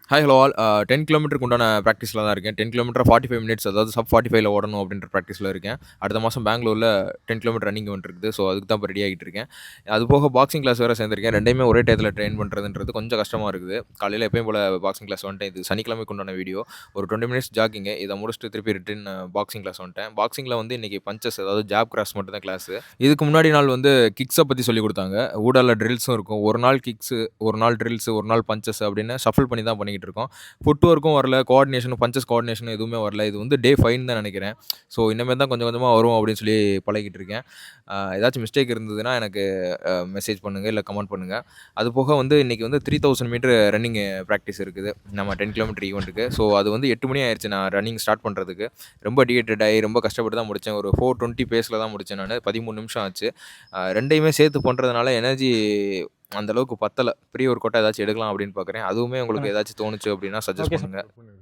Hi hello all. 10 கிலோமீட்டருக்கு உண்டான ப்ராக்டிஸில தான் இருக்கேன். 10 கிலோமீட்டர் 45 மினிட்ஸ் அதாவது சப் 45ல ஓடணும் அப்படின்ற ப்ராக்டிஸில இருக்கேன். அடுத்த மாசம் பெங்களூர்ல 10 கிலோமீட்டர் ரன்னிங் ஈவென்ட் இருக்குது. ஸோ அதுக்கு தான் இப்போ ரெடி ஆகிட்டு இருக்கேன். அது போக பாக்ஸிங் கிளாஸ் வேற சேர்ந்திருக்கேன். 2யுமே ஒரே டயத்துல ட்ரெயின் பண்றதுன்றது கொஞ்சம் கஷ்டமா இருக்குது. காலையில எப்பயும் போல பாக்ஸிங் கிளாஸ் வந்துட்டேன். இது சனிக்கிழமைக்கு உண்டான வீடியோ. ஒரு 20 மினிட்ஸ் ஜாக்கிங். இத முடிச்சுட்டு திருப்பி ரிட்டர்ன் பாக்ஸிங் கிளாஸ் வந்துட்டேன். பாக்ஸிங்ல வந்து இன்னைக்கு பஞ்சஸ் அதாவது ஜாப் கிராஸ் மட்டும் தான் கிளாஸ். இதுக்கு முன்னாடி நாள் வந்து கிக்ஸ பத்தி சொல்லிக் குடுத்தாங்க. ஊடால ட்ரில்ஸும் இருக்கும். ஒரு நாள் கிக்ஸு, ஒரு நாள் ட்ரில்ஸு, ஒரு நாள் பஞ்சஸ் அப்படின்னு ஷஃபிள் பண்ணி தான் பண்ணிக்கிட்டு இருக்கோம். ஃபுட் ஒர்க்கும் வரல, கோஆர்டினேஷன், பஞ்சஸ் கோஆர்டினேஷன் எதுவுமே வரல. இது வந்து டே 5ன்னு தான் நெனைக்கிறேன். ஸோ இனிமேல் தான் கொஞ்சம் கொஞ்சமா வரும் அப்படின்னு சொல்லி பழகிட்டு இருக்கேன். ஏதாச்சும் மிஸ்டேக் இருந்ததுன்னா எனக்கு மெசேஜ் பண்ணுங்க, இல்ல கமெண்ட் பண்ணுங்க. அது போக வந்து இன்னைக்கு வந்து 3000 மீட்டர் ரன்னிங் பிராக்டிஸ் இருக்குது. நம்ம 10 கிலோமீட்டர் ஈவென்ட்க்கு. ஸோ அது வந்து 8 மணி ஆயிருச்சு நான் ரன்னிங் ஸ்டார்ட் பண்றதுக்கு. ரொம்ப டீஹைட்ரேட் ஆகி ரொம்ப கஷ்டப்பட்டு தான் முடிச்சேன். ஒரு 4:20 பேஸ்ல தான் முடிச்சேன் நானு. 13 நிமிஷம் ஆச்சு. 2யுமே சேர்த்து பண்றதுனால எனர்ஜி அந்த அளவுக்கு பத்தல. ப்ரீ ஒர்க் அவுட்டா ஏதாச்சும் எடுக்கலாம் அப்படின்னு பார்க்குறேன். அதுவுமே உங்களுக்கு கனெக்ட். ஏதாச்சும் தோணுச்சு அப்படின்னா சஜெஸ்ட் ஓகே சார். பண்ணுங்க.